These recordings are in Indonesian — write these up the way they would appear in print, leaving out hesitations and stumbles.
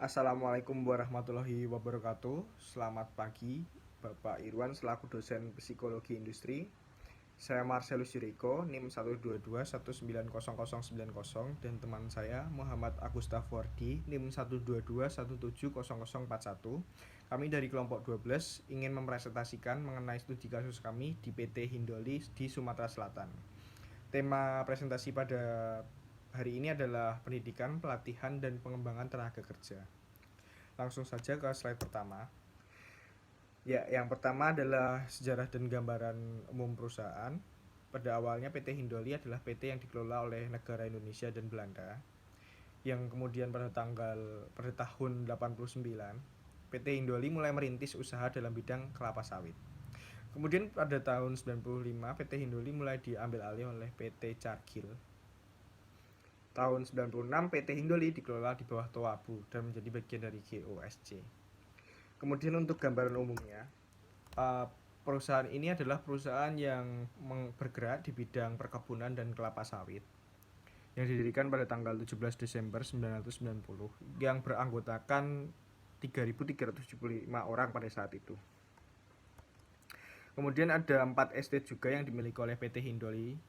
Assalamualaikum warahmatullahi wabarakatuh. Selamat pagi, Bapak Irwan selaku dosen Psikologi Industri. Saya Marcelus Juriko, NIM 122190090 dan teman saya Muhammad Agusta Fordi, NIM 122170041. Kami dari kelompok 12 ingin mempresentasikan mengenai studi kasus kami di PT Hindoli di Sumatera Selatan. Tema presentasi pada hari ini adalah pendidikan, pelatihan, dan pengembangan tenaga kerja. Langsung saja ke slide pertama. Ya, yang pertama adalah sejarah dan gambaran umum perusahaan. Pada awalnya PT Hindoli adalah PT yang dikelola oleh negara Indonesia dan Belanda. Yang kemudian pada tahun 89, PT Hindoli mulai merintis usaha dalam bidang kelapa sawit. Kemudian pada tahun 95, PT Hindoli mulai diambil alih oleh PT Cargill. Tahun 96, PT Hindoli dikelola di bawah Toabu dan menjadi bagian dari GOSC. Kemudian untuk gambaran umumnya, perusahaan ini adalah perusahaan yang bergerak di bidang perkebunan dan kelapa sawit yang didirikan pada tanggal 17 Desember 1990 yang beranggotakan 3.375 orang pada saat itu. Kemudian ada 4 estate juga yang dimiliki oleh PT Hindoli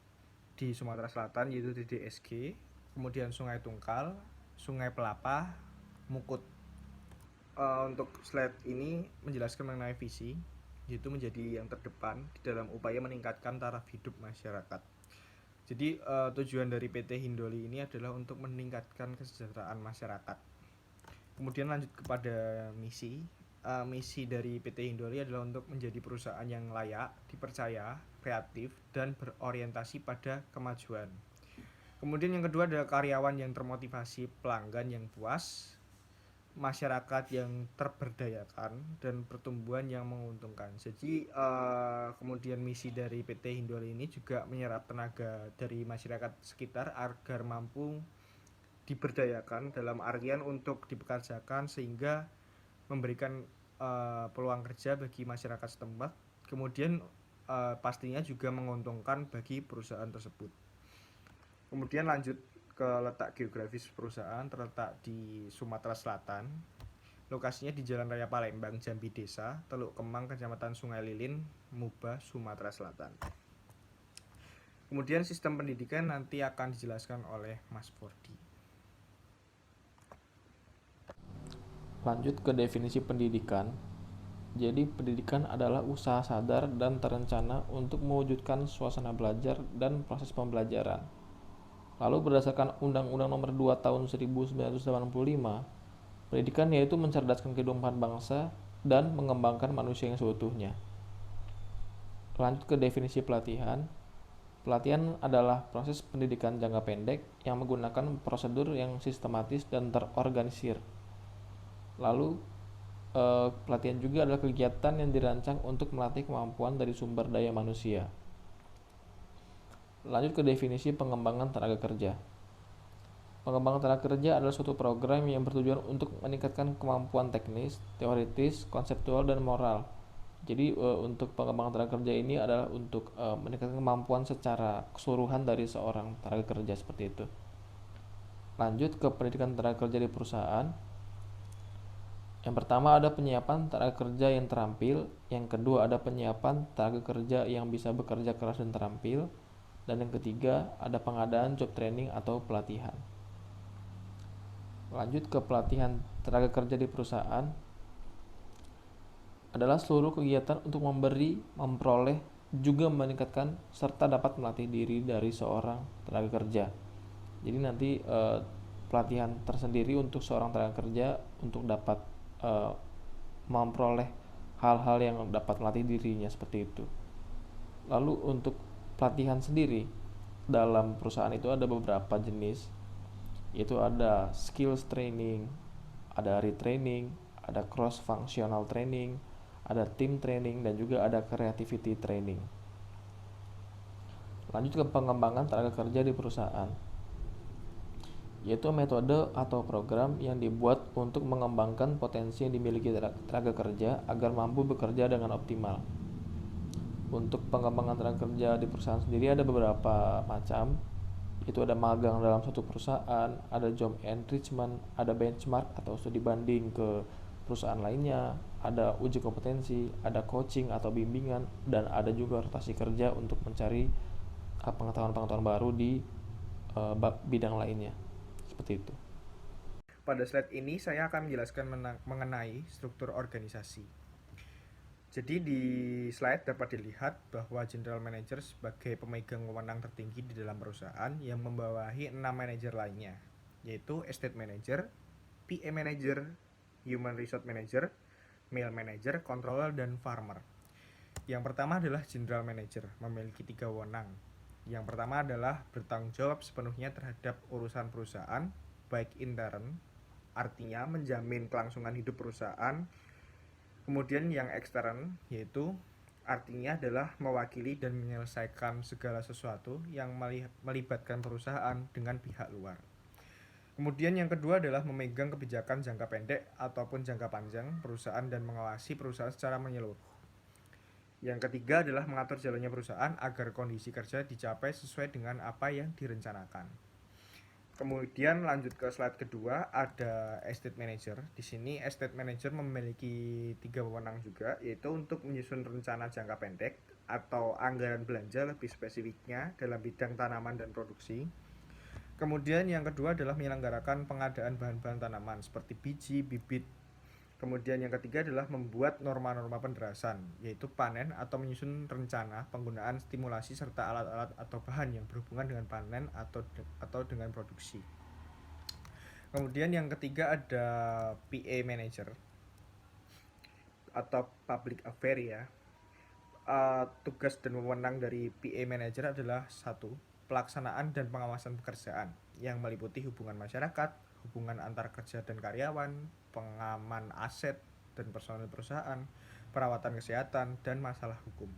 di Sumatera Selatan, yaitu DDSG, kemudian Sungai Tungkal, Sungai Pelapah, Mukut. Untuk slide ini menjelaskan mengenai visi, yaitu menjadi yang terdepan di dalam upaya meningkatkan taraf hidup masyarakat. Jadi tujuan dari PT Hindoli ini adalah untuk meningkatkan kesejahteraan masyarakat. Kemudian lanjut kepada misi. Misi dari PT Hindoli adalah untuk menjadi perusahaan yang layak, dipercaya, kreatif, dan berorientasi pada kemajuan. Kemudian yang kedua adalah karyawan yang termotivasi, pelanggan yang puas, masyarakat yang terberdayakan, dan pertumbuhan yang menguntungkan. Jadi kemudian misi dari PT Hindoli ini juga menyerap tenaga dari masyarakat sekitar agar mampu diberdayakan dalam artian untuk dipekerjakan sehingga memberikan peluang kerja bagi masyarakat setempat. Kemudian pastinya juga menguntungkan bagi perusahaan tersebut. Kemudian lanjut ke letak geografis perusahaan, terletak di Sumatera Selatan. Lokasinya di Jalan Raya Palembang, Jambi Desa, Teluk Kemang, Kecamatan Sungai Lilin, Muba, Sumatera Selatan. Kemudian sistem pendidikan nanti akan dijelaskan oleh Mas Fordi. Lanjut ke definisi pendidikan. Jadi pendidikan adalah usaha sadar dan terencana untuk mewujudkan suasana belajar dan proses pembelajaran. Lalu berdasarkan Undang-Undang Nomor 2 Tahun 1985, pendidikan yaitu mencerdaskan kehidupan bangsa dan mengembangkan manusia yang seutuhnya. Lanjut ke definisi pelatihan. Pelatihan adalah proses pendidikan jangka pendek yang menggunakan prosedur yang sistematis dan terorganisir. Lalu pelatihan juga adalah kegiatan yang dirancang untuk melatih kemampuan dari sumber daya manusia. Lanjut ke definisi pengembangan tenaga kerja. Pengembangan tenaga kerja adalah suatu program yang bertujuan untuk meningkatkan kemampuan teknis, teoritis, konseptual, dan moral. Jadi untuk pengembangan tenaga kerja ini adalah untuk meningkatkan kemampuan secara keseluruhan dari seorang tenaga kerja seperti itu. Lanjut ke pendidikan tenaga kerja di perusahaan. Yang pertama ada penyiapan tenaga kerja yang terampil, yang kedua ada penyiapan tenaga kerja yang bisa bekerja keras dan terampil, dan yang ketiga ada pengadaan job training atau pelatihan. Lanjut ke pelatihan tenaga kerja di perusahaan adalah seluruh kegiatan untuk memberi, memperoleh, juga meningkatkan serta dapat melatih diri dari seorang tenaga kerja. Jadi nanti pelatihan tersendiri untuk seorang tenaga kerja untuk dapat memperoleh hal-hal yang dapat melatih dirinya seperti itu. Lalu untuk pelatihan sendiri dalam perusahaan itu ada beberapa jenis, yaitu ada skills training, ada retraining, ada cross functional training, ada team training, dan juga ada creativity training. Lanjut ke pengembangan tenaga kerja di perusahaan, yaitu metode atau program yang dibuat untuk mengembangkan potensi yang dimiliki tenaga kerja agar mampu bekerja dengan optimal. Untuk pengembangan tenaga kerja di perusahaan sendiri ada beberapa macam, Itu ada magang dalam suatu perusahaan, ada job enrichment, ada benchmark atau studi banding ke perusahaan lainnya, ada uji kompetensi, ada coaching atau bimbingan, dan ada juga rotasi kerja untuk mencari pengetahuan-pengetahuan baru di bidang lainnya. Seperti itu. Pada slide ini saya akan menjelaskan mengenai struktur organisasi. Jadi di slide dapat dilihat bahwa General Manager sebagai pemegang wewenang tertinggi di dalam perusahaan yang membawahi 6 manajer lainnya, yaitu Estate Manager, PA Manager, Human Resource Manager, Mill Manager, Controller, dan Farmer. Yang pertama adalah General Manager, memiliki 3 wewenang. Yang pertama adalah bertanggung jawab sepenuhnya terhadap urusan perusahaan, baik intern, artinya menjamin kelangsungan hidup perusahaan. Kemudian yang ekstern, yaitu artinya adalah mewakili dan menyelesaikan segala sesuatu yang melibatkan perusahaan dengan pihak luar. Kemudian yang kedua adalah memegang kebijakan jangka pendek ataupun jangka panjang perusahaan dan mengawasi perusahaan secara menyeluruh. Yang ketiga adalah mengatur jalannya perusahaan agar kondisi kerja dicapai sesuai dengan apa yang direncanakan. Kemudian lanjut ke slide kedua, ada estate manager. Di sini estate manager memiliki 3 wewenang juga, yaitu untuk menyusun rencana jangka pendek atau anggaran belanja lebih spesifiknya dalam bidang tanaman dan produksi. Kemudian yang kedua adalah menyelenggarakan pengadaan bahan-bahan tanaman seperti biji, bibit. Kemudian yang ketiga adalah membuat norma-norma penderasan, yaitu panen atau menyusun rencana penggunaan stimulasi serta alat-alat atau bahan yang berhubungan dengan panen atau dengan produksi. Kemudian yang ketiga ada PA Manager atau Public Affair ya. Tugas dan wewenang dari PA Manager adalah 1. Pelaksanaan dan pengawasan pekerjaan yang meliputi hubungan masyarakat, hubungan antar kerja dan karyawan, pengaman aset dan personil perusahaan, perawatan kesehatan, dan masalah hukum.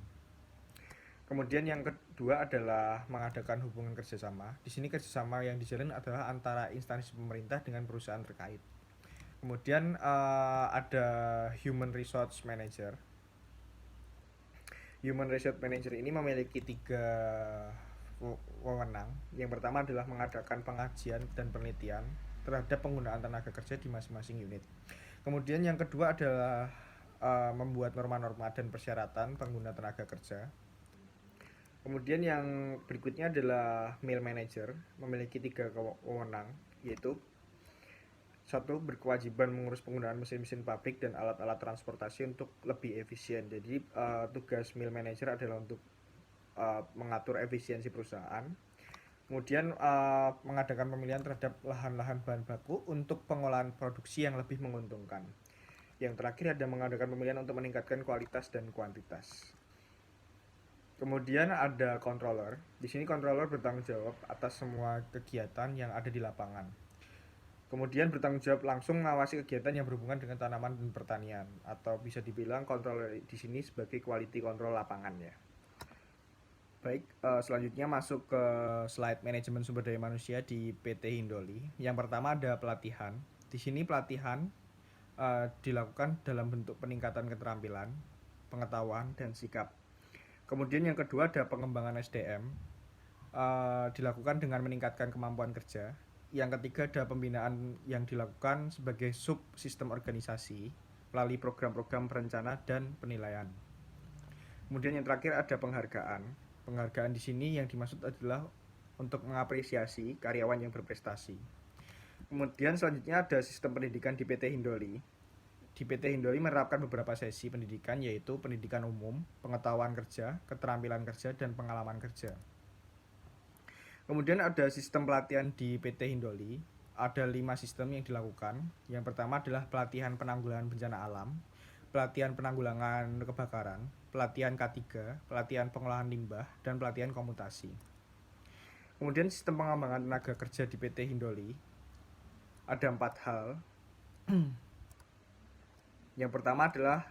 Kemudian yang kedua adalah mengadakan hubungan kerjasama. Di sini kerjasama yang dijalin adalah antara instansi pemerintah dengan perusahaan terkait. Kemudian ada Human Resource Manager. Human Resource Manager ini memiliki 3 wewenang. Yang pertama adalah mengadakan pengajian dan penelitian terhadap penggunaan tenaga kerja di masing-masing unit. Kemudian yang kedua adalah membuat norma-norma dan persyaratan pengguna tenaga kerja. Kemudian yang berikutnya adalah Mill Manager, memiliki 3 wewenang, yaitu 1. Berkewajiban mengurus penggunaan mesin-mesin pabrik dan alat-alat transportasi untuk lebih efisien. Jadi tugas Mill Manager adalah untuk mengatur efisiensi perusahaan. Kemudian mengadakan pemilihan terhadap lahan-lahan bahan baku untuk pengolahan produksi yang lebih menguntungkan. Yang terakhir ada mengadakan pemilihan untuk meningkatkan kualitas dan kuantitas. Kemudian ada controller. Di sini controller bertanggung jawab atas semua kegiatan yang ada di lapangan. Kemudian bertanggung jawab langsung mengawasi kegiatan yang berhubungan dengan tanaman dan pertanian, atau bisa dibilang controller di sini sebagai quality control lapangan ya. Baik, selanjutnya masuk ke slide manajemen sumber daya manusia di PT Hindoli. Yang pertama ada pelatihan. Di sini pelatihan dilakukan dalam bentuk peningkatan keterampilan, pengetahuan, dan sikap. Kemudian yang kedua ada pengembangan SDM, dilakukan dengan meningkatkan kemampuan kerja. Yang ketiga ada pembinaan yang dilakukan sebagai subsistem organisasi melalui program-program perencana dan penilaian. Kemudian yang terakhir ada penghargaan. Penghargaan di sini yang dimaksud adalah untuk mengapresiasi karyawan yang berprestasi. Kemudian selanjutnya ada sistem pendidikan di PT Hindoli. Di PT Hindoli menerapkan beberapa sesi pendidikan, yaitu pendidikan umum, pengetahuan kerja, keterampilan kerja, dan pengalaman kerja. Kemudian ada sistem pelatihan di PT Hindoli. Ada 5 sistem yang dilakukan. Yang pertama adalah pelatihan penanggulangan bencana alam, pelatihan penanggulangan kebakaran, pelatihan K3, pelatihan pengolahan limbah, dan pelatihan komutasi. Kemudian sistem pengembangan tenaga kerja di PT Hindoli ada 4 hal. Yang pertama adalah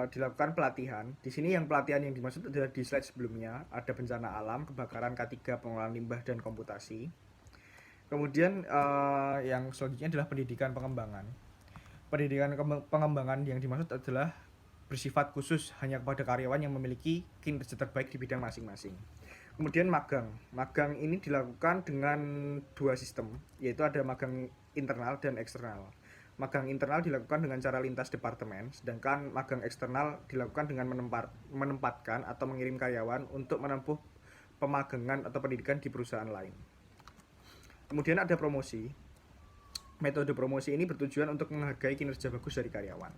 dilakukan pelatihan. Di sini yang pelatihan yang dimaksud adalah di slide sebelumnya, ada bencana alam, kebakaran, K3, pengolahan limbah, dan komputasi. Kemudian yang selanjutnya adalah pendidikan pengembangan. Pendidikan pengembangan yang dimaksud adalah bersifat khusus hanya kepada karyawan yang memiliki kinerja terbaik di bidang masing-masing. Kemudian magang. Magang ini dilakukan dengan dua sistem, yaitu ada magang internal dan eksternal. Magang internal dilakukan dengan cara lintas departemen, sedangkan magang eksternal dilakukan dengan menempatkan atau mengirim karyawan untuk menempuh pemagangan atau pendidikan di perusahaan lain. Kemudian ada promosi. Metode promosi ini bertujuan untuk menghargai kinerja bagus dari karyawan.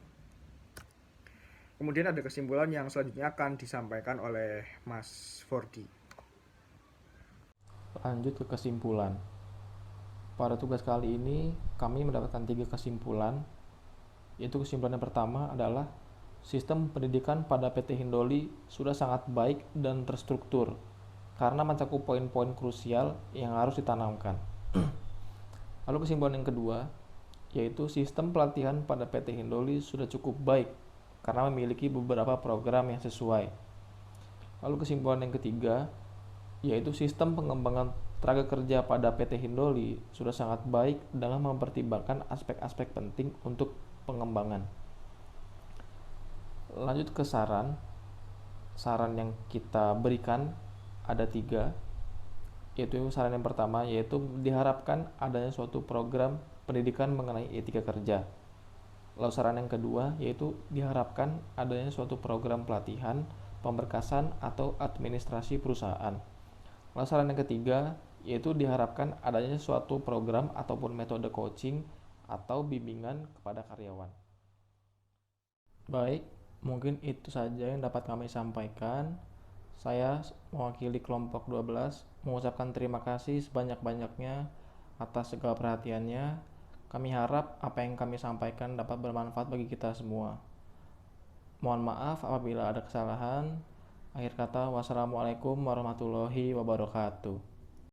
Kemudian ada kesimpulan yang selanjutnya akan disampaikan oleh Mas Fordi. Lanjut ke kesimpulan. Pada tugas kali ini, kami mendapatkan 3 kesimpulan, yaitu kesimpulan yang pertama adalah sistem pendidikan pada PT Hindoli sudah sangat baik dan terstruktur karena mencakup poin-poin krusial yang harus ditanamkan. Lalu kesimpulan yang kedua, yaitu sistem pelatihan pada PT Hindoli sudah cukup baik karena memiliki beberapa program yang sesuai. Lalu kesimpulan yang ketiga, yaitu sistem pengembangan tenaga kerja pada PT Hindoli sudah sangat baik dalam mempertimbangkan aspek-aspek penting untuk pengembangan. Lanjut ke saran. Saran yang kita berikan ada 3, yaitu saran yang pertama yaitu diharapkan adanya suatu program pendidikan mengenai etika kerja. Lalu saran yang kedua yaitu diharapkan adanya suatu program pelatihan, pemberkasan atau administrasi perusahaan. Lalu saran yang ketiga yaitu diharapkan adanya suatu program ataupun metode coaching atau bimbingan kepada karyawan. Baik, mungkin itu saja yang dapat kami sampaikan. Saya mewakili kelompok 12 mengucapkan terima kasih sebanyak-banyaknya atas segala perhatiannya. Kami harap apa yang kami sampaikan dapat bermanfaat bagi kita semua. Mohon maaf apabila ada kesalahan. Akhir kata, wassalamualaikum warahmatullahi wabarakatuh.